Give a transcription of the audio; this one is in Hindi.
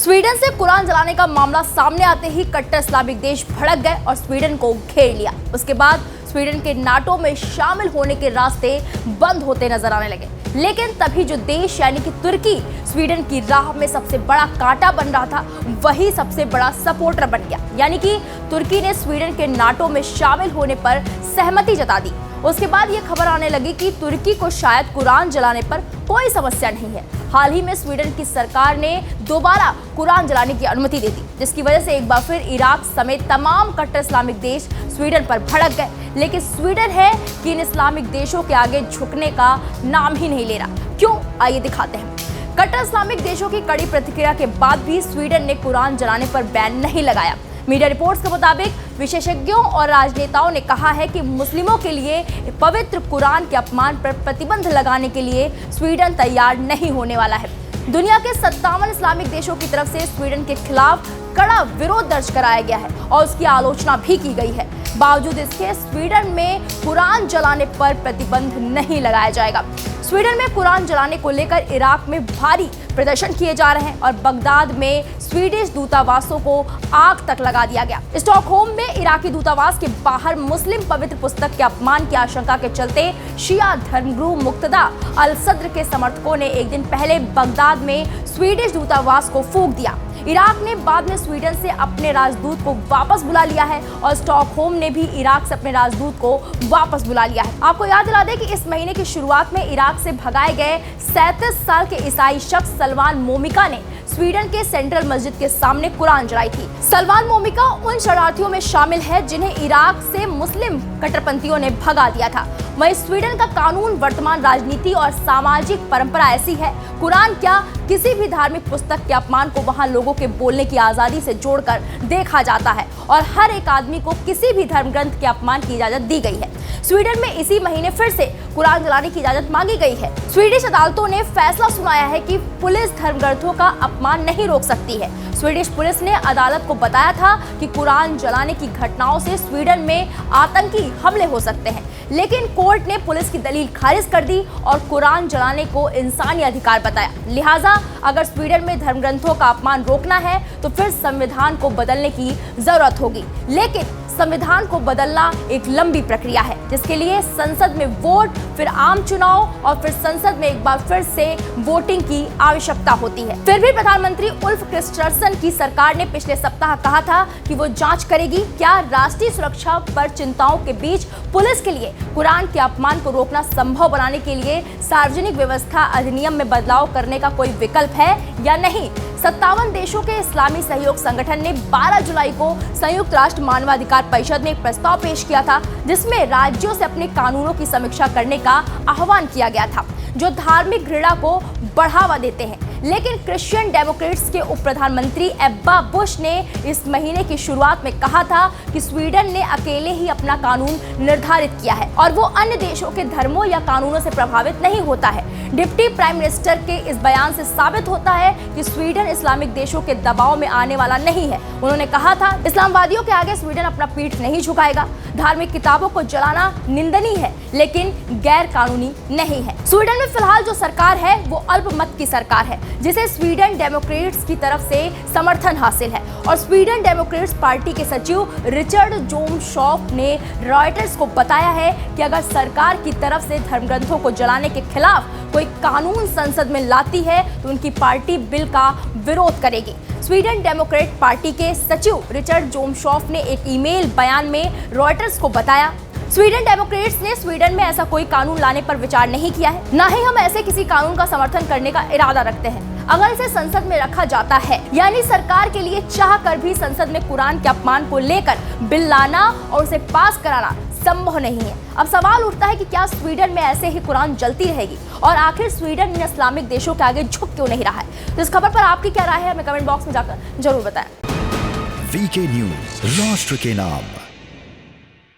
स्वीडन से कुरान जलाने का मामला सामने आते ही कट्टर इस्लामिक देश भड़क गए और स्वीडन को घेर लिया। उसके बाद स्वीडन के नाटो में शामिल होने के रास्ते बंद होते नजर आने लगे। लेकिन तभी जो देश यानी कि तुर्की स्वीडन की राह में सबसे बड़ा कांटा बन रहा था, वही सबसे बड़ा सपोर्टर बन गया। यानी कि तुर्की ने स्वीडन के नाटो में शामिल होने पर सहमति जता दी। उसके बाद ये खबर आने लगी कि तुर्की को शायद कुरान जलाने पर कोई समस्या नहीं है। हाल ही में स्वीडन की सरकार ने दोबारा कुरान जलाने की अनुमति दे दी, जिसकी वजह से एक बार फिर इराक समेत तमाम कट्टर इस्लामिक देश स्वीडन पर भड़क गए। लेकिन स्वीडन है कि इन इस्लामिक देशों के आगे झुकने का नाम ही नहीं ले रहा। क्यों, आइए दिखाते हैं। कट्टर इस्लामिक देशों की कड़ी प्रतिक्रिया के बाद भी स्वीडन ने कुरान जलाने पर बैन नहीं लगाया। मीडिया रिपोर्ट्स के मुताबिक विशेषज्ञों और राजनेताओं ने कहा है कि मुस्लिमों के लिए पवित्र कुरान के अपमान पर प्रतिबंध लगाने के लिए स्वीडन तैयार नहीं होने वाला है। दुनिया के 57 इस्लामिक देशों की तरफ से स्वीडन के खिलाफ कड़ा विरोध दर्ज कराया गया है और उसकी आलोचना भी की गई है। बावजूद इसके स्वीडन में कुरान जलाने पर प्रतिबंध नहीं लगाया जाएगा। स्वीडन में कुरान जलाने को लेकर इराक में भारी प्रदर्शन किए जा रहे हैं और बगदाद में स्वीडिश दूतावासों को आग तक लगा दिया गया। स्टॉकहोम में इराकी दूतावास के बाहर मुस्लिम पवित्र पुस्तक के अपमान की आशंका के चलते शिया धर्मगुरु मुक्तदा अल सद्र के समर्थकों ने एक दिन पहले बगदाद में स्वीडिश दूतावास को फूंक दिया। इराक ने बाद में स्वीडन से अपने राजदूत को वापस बुला लिया है और स्टॉकहोम ने भी इराक से अपने राजदूत को वापस बुला लिया है। आपको याद दिला दें कि इस महीने की शुरुआत में इराक से भगाए गए 37 साल के ईसाई शख्स सलमान मोमिका ने स्वीडन के सेंट्रल मस्जिद के सामने कुरान जलाई थी। सलमान मोमिका उन शरणार्थियों में शामिल है जिन्हें इराक से मुस्लिम कट्टरपंथियों ने भगा दिया था। वहीं स्वीडन का कानून, वर्तमान राजनीति और सामाजिक परंपरा ऐसी है, कुरान क्या किसी भी धार्मिक पुस्तक के अपमान को वहां लोगों के बोलने की आजादी से जोड़कर देखा जाता है और हर एक आदमी को किसी भी धर्म ग्रंथ के अपमान की इजाजत दी गई है। स्वीडन में इसी महीने फिर से कुरान जलाने की इजाजत मांगी गई है। स्वीडिश अदालतों ने फैसला सुनाया है कि पुलिस धर्म ग्रंथों का अपमान नहीं रोक सकती है। स्वीडिश पुलिस ने अदालत को बताया था कि कुरान जलाने की घटनाओं से स्वीडन में आतंकी हमले हो सकते हैं, लेकिन कोर्ट ने पुलिस की दलील खारिज कर दी और कुरान जलाने को इंसानी अधिकार बताया। लिहाजा अगर स्वीडन में धर्म ग्रंथों का अपमान रोकना है तो फिर संविधान को बदलने की जरूरत होगी। लेकिन संविधान को बदलना एक लंबी प्रक्रिया है, जिसके लिए संसद में वोट, फिर आम चुनाव और फिर संसद में एक बार फिर से वोटिंग की आवश्यकता होती है। फिर भी प्रधानमंत्री उल्फ क्रिस्टर्सन की सरकार ने पिछले सप्ताह कहा था कि वो जांच करेगी क्या राष्ट्रीय सुरक्षा पर चिंताओं के बीच पुलिस के लिए कुरान के अपमान को रोकना संभव बनाने के लिए सार्वजनिक व्यवस्था अधिनियम में बदलाव करने का कोई विकल्प है या नहीं। 57 देशों के इस्लामी सहयोग संगठन ने 12 जुलाई को संयुक्त राष्ट्र मानवाधिकार परिषद में एक प्रस्ताव पेश किया था, जिसमें राज्यों से अपने कानूनों की समीक्षा करने का आह्वान किया गया था, जो धार्मिक घृणा को बढ़ावा देते हैं। लेकिन क्रिश्चियन डेमोक्रेट्स के उप प्रधानमंत्री एब्बा बुश ने इस महीने की शुरुआत में कहा था कि स्वीडन ने अकेले ही अपना कानून निर्धारित किया है और वो अन्य देशों के धर्मों या कानूनों से प्रभावित नहीं होता है। डिप्टी प्राइम मिनिस्टर के इस बयान से साबित होता है कि स्वीडन इस्लामिक देशों के दबाव में आने वाला नहीं है। उन्होंने कहा था, इस्लामवादियों के आगे स्वीडन अपना पीठ नहीं झुकाएगा। धार्मिक किताबों को जलाना निंदनीय है, लेकिन गैर कानूनी नहीं है। स्वीडन में फिलहाल जो सरकार है वो अल्पमत की सरकार है, जिसे स्वीडन डेमोक्रेट्स की तरफ से समर्थन हासिल है। और स्वीडन डेमोक्रेट्स पार्टी के सचिव रिचर्ड जोमशॉफ ने रॉयटर्स को बताया है कि अगर सरकार की तरफ से धर्मग्रंथों को जलाने के खिलाफ कोई कानून संसद में लाती है तो उनकी पार्टी बिल का विरोध करेगी। स्वीडन डेमोक्रेट पार्टी के सचिव रिचर्ड जोमशॉफ ने एक ईमेल बयान में रॉयटर्स को बताया, स्वीडन डेमोक्रेट्स ने स्वीडन में ऐसा कोई कानून लाने पर विचार नहीं किया है, ना ही हम ऐसे किसी कानून का समर्थन करने का इरादा रखते हैं। अगर इसे संसद में रखा जाता है, यानी सरकार के लिए चाह कर भी संसद में कुरान के अपमान को लेकर बिल लाना और उसे पास कराना संभव नहीं है। अब सवाल उठता है कि क्या स्वीडन में ऐसे ही कुरान जलती रहेगी और आखिर स्वीडन इन इस्लामिक देशों के आगे झुक क्यों नहीं रहा है। तो इस खबर पर आपकी क्या राय है, हमें कमेंट बॉक्स में जाकर जरूर बताएं। वीके न्यूज, राष्ट्र के नाम।